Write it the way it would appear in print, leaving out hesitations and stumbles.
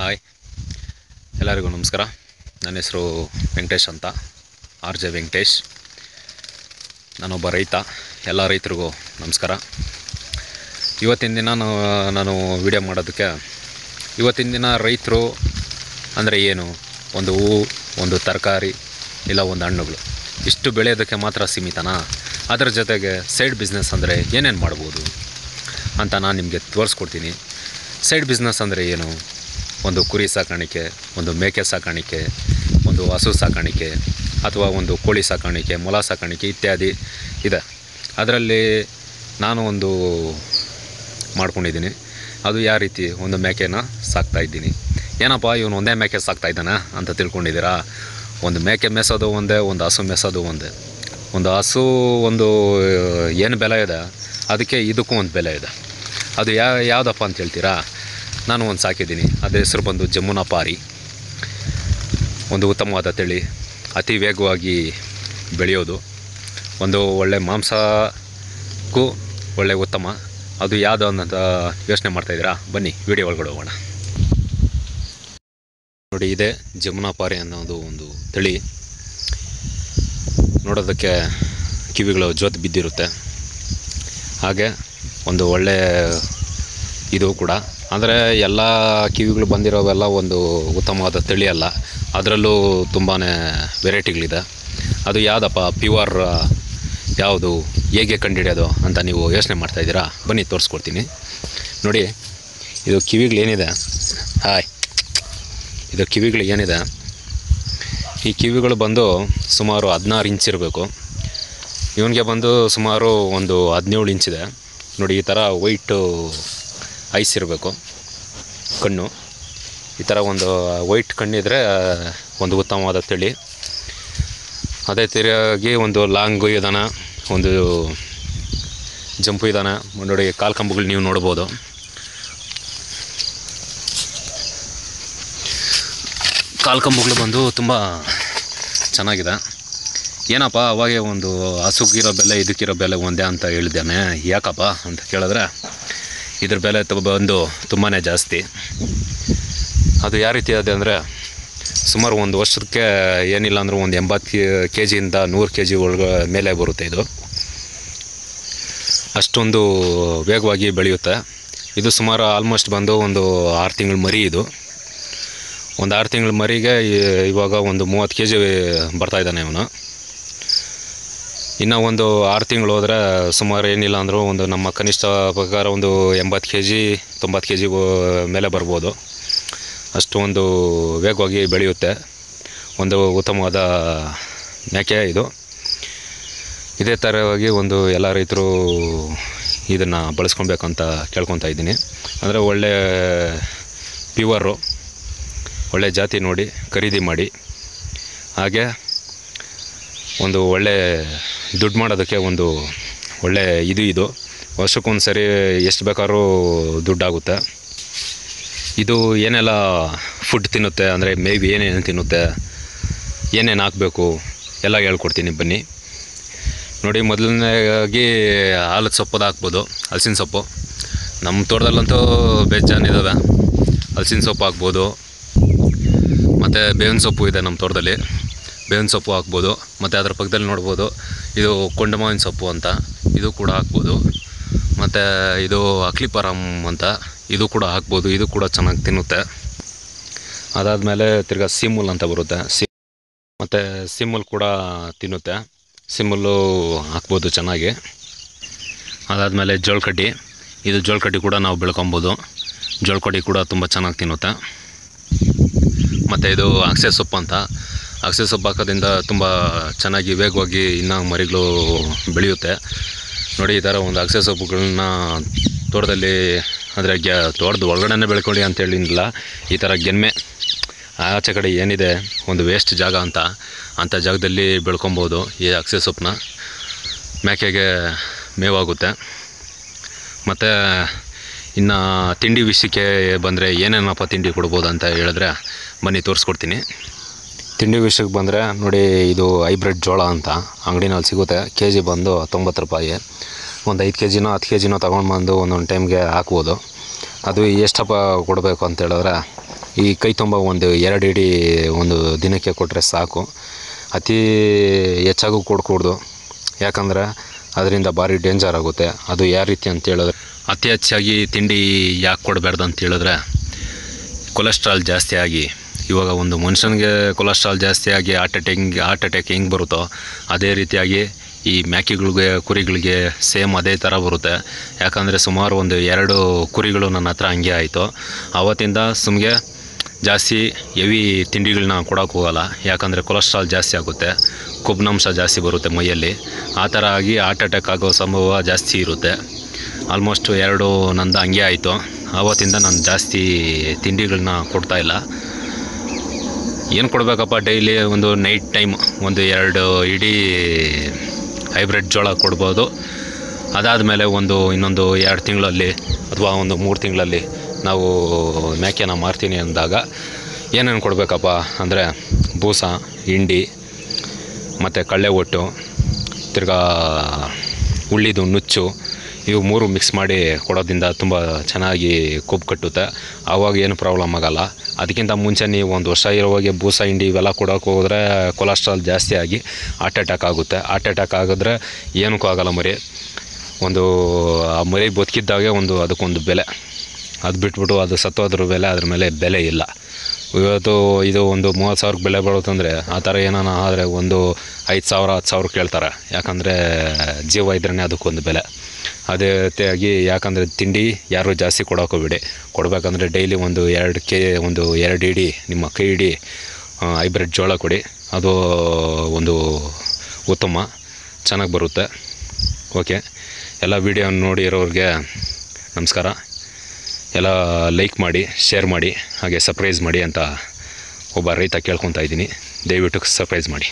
Hi, ಎಲ್ಲರಿಗೂ ನಮಸ್ಕಾರ. ನನ್ನ ಹೆಸರು ವೆಂಕಟೇಶ್ ಅಂತ, ಆರ್ ಜೆ ವೆಂಕಟೇಶ್. ನಾನೊಬ್ಬ ರೈತ. ಎಲ್ಲ ರೈತರಿಗೂ ನಮಸ್ಕಾರ. ಇವತ್ತಿನ ದಿನ ನಾನು ವಿಡಿಯೋ ಮಾಡೋದಕ್ಕೆ, ಇವತ್ತಿನ ದಿನ ರೈತರು ಅಂದರೆ ಏನು, ಒಂದು ಹೂವು, ಒಂದು ತರಕಾರಿ, ಇಲ್ಲ ಒಂದು ಹಣ್ಣುಗಳು, ಇಷ್ಟು ಬೆಳೆಯೋದಕ್ಕೆ ಮಾತ್ರ ಸೀಮಿತನಾ? ಅದರ ಜೊತೆಗೆ ಸೈಡ್ ಬಿಸ್ನೆಸ್ ಅಂದರೆ ಏನೇನು ಮಾಡ್ಬೋದು ಅಂತ ನಾನು ನಿಮಗೆ ತೋರಿಸ್ಕೊಡ್ತೀನಿ. ಸೈಡ್ ಬಿಸ್ನೆಸ್ ಅಂದರೆ ಏನು? ಒಂದು ಕುರಿ ಸಾಕಾಣಿಕೆ, ಒಂದು ಮೇಕೆ ಸಾಕಾಣಿಕೆ, ಒಂದು ಹಸು ಸಾಕಾಣಿಕೆ, ಅಥವಾ ಒಂದು ಕೋಳಿ ಸಾಕಾಣಿಕೆ, ಮೊಲ ಸಾಕಾಣಿಕೆ ಇತ್ಯಾದಿ ಇದೆ. ಅದರಲ್ಲಿ ನಾನು ಒಂದು ಮಾಡ್ಕೊಂಡಿದ್ದೀನಿ. ಅದು ಯಾವ ರೀತಿ? ಒಂದು ಮೇಕೆನ ಸಾಕ್ತಾಯಿದ್ದೀನಿ. ಏನಪ್ಪ ಇವನು ಒಂದೇ ಮೇಕೆ ಸಾಕ್ತಾಯಿದ್ದಾನೆ ಅಂತ ತಿಳ್ಕೊಂಡಿದ್ದೀರಾ? ಒಂದು ಮೇಕೆ ಮೇಸೋದು ಒಂದೇ, ಒಂದು ಹಸು ಮೇಸೋದು ಒಂದೇ. ಒಂದು ಹಸು ಒಂದು ಏನು ಬೆಲೆ ಇದೆ, ಅದಕ್ಕೆ ಇದಕ್ಕೂ ಒಂದು ಬೆಲೆ ಇದೆ. ಅದು ಯಾವುದಪ್ಪ ಅಂತ ಹೇಳ್ತೀರಾ? ನಾನು ಒಂದು ಸಾಕಿದ್ದೀನಿ. ಅದ್ರ ಹೆಸರು ಬಂದು ಜಮುನಾಪಾರಿ. ಒಂದು ಉತ್ತಮವಾದ ತಳಿ, ಅತಿ ವೇಗವಾಗಿ ಬೆಳೆಯೋದು, ಒಂದು ಒಳ್ಳೆ ಮಾಂಸಕ್ಕೂ ಒಳ್ಳೆ ಉತ್ತಮ. ಅದು ಯಾವುದು ಅನ್ನೋದು ಯೋಚನೆ ಮಾಡ್ತಾಯಿದ್ದೀರಾ? ಬನ್ನಿ ವಿಡಿಯೋ ಒಳಗಡೆ ಹೋಗೋಣ. ನೋಡಿ, ಇದೆ ಜಮುನಾಪಾರಿ ಅನ್ನೋದು ಒಂದು ತಳಿ. ನೋಡೋದಕ್ಕೆ ಕಿವಿಗಳು ಜೋತು ಬಿದ್ದಿರುತ್ತೆ. ಹಾಗೆ ಒಂದು ಒಳ್ಳೆ ಇದು ಕೂಡ. ಅಂದರೆ ಎಲ್ಲ ಕಿವಿಗಳು ಬಂದಿರೋವೆಲ್ಲ ಒಂದು ಉತ್ತಮವಾದ ತಳಿ ಅಲ್ಲ, ಅದರಲ್ಲೂ ತುಂಬಾ ವೆರೈಟಿಗಳಿದೆ. ಅದು ಯಾವುದಪ್ಪ ಪ್ಯೂರ್, ಯಾವುದು, ಹೇಗೆ ಕಂಡುಹಿಡಿಯೋದು ಅಂತ ನೀವು ಯೋಚನೆ ಮಾಡ್ತಾಯಿದ್ದೀರಾ? ಬನ್ನಿ ತೋರಿಸ್ಕೊಡ್ತೀನಿ. ನೋಡಿ, ಇದು ಕಿವಿಗಳೇನಿದೆ, ಇದು ಕಿವಿಗಳು ಏನಿದೆ, ಈ ಕಿವಿಗಳು ಬಂದು ಸುಮಾರು 16 ಇಂಚ್ ಇರಬೇಕು. ಇವನಿಗೆ ಬಂದು ಸುಮಾರು ಒಂದು 17 ಇಂಚಿದೆ. ನೋಡಿ, ಈ ಥರ ವೈಟು ಐಸ್ ಇರಬೇಕು ಕಣ್ಣು. ಈ ಥರ ಒಂದು ವೈಟ್ ಕಣ್ಣಿದ್ರೆ ಒಂದು ಉತ್ತಮವಾದ ತಳಿ. ಅದೇ ತಿರುಗಿ ಒಂದು ಲಾಂಗು ಇದಾನೆ, ಒಂದು ಜಂಪು ಇದ್ದಾನೆ. ನೋಡಿ, ಕಾಲು ಕಂಬಗಳು ನೀವು ನೋಡ್ಬೋದು. ಕಾಲು ಕಂಬಗಳು ಬಂದು ತುಂಬ ಚೆನ್ನಾಗಿದೆ. ಏನಪ್ಪ ಅವಾಗೆ ಒಂದು ಹಸುಗಿರೋ ಬೆಲೆ ಇದಕ್ಕಿರೋ ಬೆಲೆ ಒಂದೇ ಅಂತ ಹೇಳಿದ್ದೇನೆ, ಯಾಕಪ್ಪ ಅಂತ ಕೇಳಿದ್ರೆ, ಇದ್ರ ಬೆಲೆ ಬಂದು ತುಂಬಾ ಜಾಸ್ತಿ. ಅದು ಯಾವ ರೀತಿ ಇದೆ ಅಂದರೆ, ಸುಮಾರು ಒಂದು ವರ್ಷಕ್ಕೆ ಏನಿಲ್ಲ ಅಂದರೂ ಒಂದು 80 kg ಇಂದ 100 kg ಮೇಲೆ ಬರುತ್ತೆ. ಇದು ಅಷ್ಟೊಂದು ವೇಗವಾಗಿ ಬೆಳೆಯುತ್ತೆ. ಇದು ಸುಮಾರು ಆಲ್ಮೋಸ್ಟ್ ಬಂದು ಒಂದು 6 ತಿಂಗಳ ಮರಿ. ಇದು ಒಂದು 6 ತಿಂಗಳ ಮರಿಗೆ ಇವಾಗ ಒಂದು 30 kg ಬರ್ತಾಯಿದ್ದಾನೆ ಇವನು. ಇನ್ನು ಒಂದು 6 ತಿಂಗಳು ಹೋದರೆ ಸುಮಾರು ಏನಿಲ್ಲ ಅಂದರೂ ಒಂದು ನಮ್ಮ ಕನಿಷ್ಠ ಪ್ರಕಾರ ಒಂದು 80 kg 90 kg ಮೇಲೆ ಬರ್ಬೋದು. ಅಷ್ಟು ಒಂದು ವೇಗವಾಗಿ ಬೆಳೆಯುತ್ತೆ. ಒಂದು ಉತ್ತಮವಾದ ಮೇಕೆ ಇದು. ಇದೇ ಥರವಾಗಿ ಒಂದು ಎಲ್ಲ ರೈತರು ಇದನ್ನು ಬಳಸ್ಕೊಬೇಕಂತ ಕೇಳ್ಕೊತಾ ಇದ್ದೀನಿ. ಅಂದರೆ ಒಳ್ಳೆ ಪ್ಯೂವರು, ಒಳ್ಳೆ ಜಾತಿ ನೋಡಿ ಖರೀದಿ ಮಾಡಿ. ಹಾಗೆ ಒಂದು ಒಳ್ಳೆ ದುಡ್ಡು ಮಾಡೋದಕ್ಕೆ ಒಂದು ಒಳ್ಳೆ ಇದು ವರ್ಷಕ್ಕೊಂದು ಸರಿ ಎಷ್ಟು ಬೇಕಾದ್ರೂ ದುಡ್ಡಾಗುತ್ತೆ. ಇದು ಏನೆಲ್ಲ ಫುಡ್ ತಿನ್ನುತ್ತೆ, ಅಂದರೆ ಮೇವು ಏನೇನು ತಿನ್ನುತ್ತೆ, ಏನೇನು ಹಾಕಬೇಕು ಎಲ್ಲ ಹೇಳ್ಕೊಡ್ತೀನಿ ಬನ್ನಿ. ನೋಡಿ, ಮೊದಲನೇದಾಗಿ ಆಲದ ಸೊಪ್ಪು ಹಾಕ್ಬೋದು, ಹಲಸಿನ ಸೊಪ್ಪು. ನಮ್ಮ ತೋಟದಲ್ಲಂತೂ ಬೇಜಾನಿದ್ದಾವೆ. ಹಲಸಿನ ಸೊಪ್ಪು ಹಾಕ್ಬೋದು, ಮತ್ತು ಬೇವಿನ ಸೊಪ್ಪು ಇದೆ ನಮ್ಮ ತೋಟದಲ್ಲಿ, ಬೇವಿನ ಸೊಪ್ಪು ಹಾಕ್ಬೋದು. ಮತ್ತು ಅದರ ಪಕ್ಕದಲ್ಲಿ ನೋಡ್ಬೋದು, ಇದು ಕೊಂಡಮಾವಿನ ಸೊಪ್ಪು ಅಂತ, ಇದು ಕೂಡ ಹಾಕ್ಬೋದು. ಮತ್ತು ಇದು ಅಕ್ಲಿಪರಮ್ ಅಂತ, ಇದು ಕೂಡ ಹಾಕ್ಬೋದು. ಇದು ಕೂಡ ಚೆನ್ನಾಗಿ ತಿನ್ನುತ್ತೆ. ಅದಾದಮೇಲೆ ತಿರ್ಗಾ ಸೀಮುಲ್ ಅಂತ ಬರುತ್ತೆ, ಮತ್ತು ಸೀಮುಲ್ ಕೂಡ ತಿನ್ನುತ್ತೆ. ಸೀಮುಲ್ಲು ಹಾಕ್ಬೋದು ಚೆನ್ನಾಗಿ. ಅದಾದಮೇಲೆ ಜೋಳಕಡ್ಡಿ, ಇದು ಜೋಳಕಡ್ಡಿ ಕೂಡ ನಾವು ಬೆಳ್ಕೊಬೋದು. ಜೋಳಕಡ್ಡಿ ಕೂಡ ತುಂಬ ಚೆನ್ನಾಗಿ ತಿನ್ನುತ್ತೆ. ಮತ್ತು ಇದು ಅಗಸೆ ಸೊಪ್ಪು ಅಂತ, ಅಗಸೆ ಸೊಪ್ಪು ಹಾಕೋದ್ರಿಂದ ತುಂಬ ಚೆನ್ನಾಗಿ ವೇಗವಾಗಿ ಇನ್ನೂ ಮರಿಗಳು ಬೆಳೆಯುತ್ತೆ. ನೋಡಿ, ಈ ಥರ ಒಂದು ಅಗಸೆ ಸೊಪ್ಪುಗಳನ್ನ ತೋಟದಲ್ಲಿ, ಅಂದರೆ ತೋಟದ ಒಳಗಡೆ ಬೆಳ್ಕೊಳ್ಳಿ ಅಂತೇಳಿಲ್ಲ, ಈ ಥರ ಗೆನ್ಮೆ ಆಚೆ ಕಡೆ ಏನಿದೆ ಒಂದು ವೇಸ್ಟ್ ಜಾಗ ಅಂಥ ಜಾಗದಲ್ಲಿ ಬೆಳ್ಕೊಬೋದು ಈ ಅಗಸೆ ಸೊಪ್ಪನ್ನ. ಮೇಕೆಗೆ ಮೇವಾಗುತ್ತೆ. ಮತ್ತು ಇನ್ನು ತಿಂಡಿ ವಿಷಯಕ್ಕೆ ಬಂದರೆ ಏನೇನಪ್ಪ ತಿಂಡಿ ಕೊಡ್ಬೋದು ಅಂತ ಹೇಳಿದ್ರೆ ಬನ್ನಿ ತೋರಿಸ್ಕೊಡ್ತೀನಿ. ತಿಂಡಿ ವಿಷಯಕ್ಕೆ ಬಂದರೆ ನೋಡಿ, ಇದು ಹೈಬ್ರಿಡ್ ಜೋಳ ಅಂತ ಅಂಗಡಿನಲ್ಲಿ ಸಿಗುತ್ತೆ. ಕೆಜಿ ಬಂದು 90 ರೂಪಾಯಿ. ಒಂದು 5 kgನೋ 10 kgನೋ ತೊಗೊಂಡು ಬಂದು ಒಂದೊಂದು ಟೈಮ್ಗೆ ಹಾಕ್ಬೋದು. ಅದು ಎಷ್ಟಪ್ಪ ಕೊಡಬೇಕು ಅಂತ ಹೇಳಿದ್ರೆ, ಈ ಕೈ ತುಂಬ ಒಂದು 2 ಇಡಿ ಒಂದು ದಿನಕ್ಕೆ ಕೊಟ್ಟರೆ ಸಾಕು. ಅತಿ ಹೆಚ್ಚಾಗೂ ಕೊಡಕೂಡ್ದು, ಯಾಕಂದರೆ ಅದರಿಂದ ಭಾರಿ ಡೇಂಜರ್ ಆಗುತ್ತೆ. ಅದು ಯಾವ ರೀತಿ ಅಂತ ಹೇಳಿದ್ರೆ, ಅತಿ ಹೆಚ್ಚಾಗಿ ತಿಂಡಿ ಯಾಕೆ ಕೊಡಬಾರ್ದು ಅಂತ ಹೇಳಿದ್ರೆ, ಕೊಲೆಸ್ಟ್ರಾಲ್ ಜಾಸ್ತಿ ಆಗಿ, ಇವಾಗ ಒಂದು ಮನುಷ್ಯನಿಗೆ ಕೊಲೆಸ್ಟ್ರಾಲ್ ಜಾಸ್ತಿ ಆಗಿ ಹಾರ್ಟ್ ಅಟ್ಯಾಕ್ ಹೆಂಗೆ ಬರುತ್ತೋ ಅದೇ ರೀತಿಯಾಗಿ ಈ ಮೇಕೆಗಳಿಗೆ ಕುರಿಗಳಿಗೆ ಸೇಮ್ ಅದೇ ಥರ ಬರುತ್ತೆ. ಯಾಕಂದರೆ ಸುಮಾರು ಒಂದು 2 ಕುರಿಗಳು ನನ್ನ ಹತ್ರ ಹಂಗೆ ಆಯಿತು. ಆವತ್ತಿಂದ ಸುಮ್ಗೆ ಜಾಸ್ತಿ ಹೆವಿ ತಿಂಡಿಗಳನ್ನ ಕೊಡೋಕೆ ಹೋಗಲ್ಲ, ಯಾಕಂದರೆ ಕೊಲೆಸ್ಟ್ರಾಲ್ ಜಾಸ್ತಿ ಆಗುತ್ತೆ, ಕೊಬ್ಬಿನಾಂಶ ಜಾಸ್ತಿ ಬರುತ್ತೆ ಮೈಯಲ್ಲಿ. ಆ ಥರ ಆಗಿ ಹಾರ್ಟ್ ಅಟ್ಯಾಕ್ ಆಗೋ ಸಂಭವ ಜಾಸ್ತಿ ಇರುತ್ತೆ. ಆಲ್ಮೋಸ್ಟ್ 2 ನಂದು ಹಂಗೆ ಆಯಿತು. ಆವತ್ತಿಂದ ನಾನು ಜಾಸ್ತಿ ತಿಂಡಿಗಳನ್ನ ಕೊಡ್ತಾಯಿಲ್ಲ. ಏನು ಕೊಡಬೇಕಪ್ಪ, ಡೈಲಿ ಒಂದು ನೈಟ್ ಟೈಮ್ ಒಂದು 2 ಇಡೀ ಹೈಬ್ರಿಡ್ ಜೋಳ ಕೊಡ್ಬೋದು. ಅದಾದಮೇಲೆ ಇನ್ನೊಂದು 2 ತಿಂಗಳಲ್ಲಿ ಅಥವಾ ಒಂದು 3 ತಿಂಗಳಲ್ಲಿ ನಾವು ಮೇಕೆನ ಮಾರ್ತೀನಿ ಅಂದಾಗ ಏನೇನು ಕೊಡಬೇಕಪ್ಪ ಅಂದರೆ, ಬೂಸ, ಹಿಂಡಿ ಮತ್ತು ಕಳ್ಳೆ ಒಟ್ಟು, ತಿರ್ಗಾ ಉಳ್ಳಿದು ನುಚ್ಚು, ಇವು 3 ಮಿಕ್ಸ್ ಮಾಡಿ ಕೊಡೋದ್ರಿಂದ ತುಂಬ ಚೆನ್ನಾಗಿ ಕೊಬ್ಬು ಕಟ್ಟುತ್ತೆ. ಆವಾಗ ಏನು ಪ್ರಾಬ್ಲಮ್ ಆಗೋಲ್ಲ. ಅದಕ್ಕಿಂತ ಮುಂಚೆ ನೀವು 1 ವರ್ಷ ಇರೋವಾಗೆ ಬೂಸ, ಹಿಂಡಿ ಇವೆಲ್ಲ ಕೊಡೋಕೆ ಹೋದರೆ ಕೊಲೆಸ್ಟ್ರಾಲ್ ಜಾಸ್ತಿ ಆಗಿ ಹಾರ್ಟ್ ಅಟ್ಯಾಕ್ ಆಗುತ್ತೆ. ಹಾರ್ಟ್ ಅಟ್ಯಾಕ್ ಆಗಿದ್ರೆ ಏನಕ್ಕೂ ಆಗೋಲ್ಲ ಮರಿ. ಆ ಮರಿ ಬದುಕಿದ್ದಾಗೆ ಅದಕ್ಕೊಂದು ಬೆಲೆ, ಅದು ಬಿಟ್ಬಿಟ್ಟು ಅದು ಸತ್ತೋದ್ರ ಅದ್ರ ಮೇಲೆ ಬೆಲೆ ಇಲ್ಲ. ಇವತ್ತು ಇದು ಒಂದು 30,000 ಬೆಲೆ ಬರುತ್ತಂದರೆ, ಆ ಥರ ಏನಾನ ಆದರೆ ಒಂದು 5,000 10,000 ಕೇಳ್ತಾರೆ. ಯಾಕಂದರೆ ಜೀವ ಇದ್ರೇ ಅದಕ್ಕೊಂದು ಬೆಲೆ. ಅದೇ ರೀತಿಯಾಗಿ ಯಾಕಂದರೆ ತಿಂಡಿ ಯಾರೂ ಜಾಸ್ತಿ ಕೊಡೋಕೋಬೇಡಿ. ಕೊಡಬೇಕಂದ್ರೆ ಡೈಲಿ ಒಂದು 2 ಇಡಿ ನಿಮ್ಮ ಕೈ ಇಡಿ ಹೈಬ್ರಿಡ್ ಜೋಳ ಕೊಡಿ. ಅದು ಒಂದು ಉತ್ತಮ, ಚೆನ್ನಾಗಿ ಬರುತ್ತೆ. ಓಕೆ, ಎಲ್ಲ ವಿಡಿಯೋ ನೋಡಿರೋರಿಗೆ ನಮಸ್ಕಾರ. ಎಲ್ಲ ಲೈಕ್ ಮಾಡಿ, ಶೇರ್ ಮಾಡಿ, ಹಾಗೆ ಸಬ್ಸ್ಕ್ರೈಬ್ ಮಾಡಿ ಅಂತ ಒಬ್ಬ ರೈತ ಕೇಳ್ಕೊತಾ ಇದ್ದೀನಿ. ದಯವಿಟ್ಟು ಸಬ್ಸ್ಕ್ರೈಬ್ ಮಾಡಿ.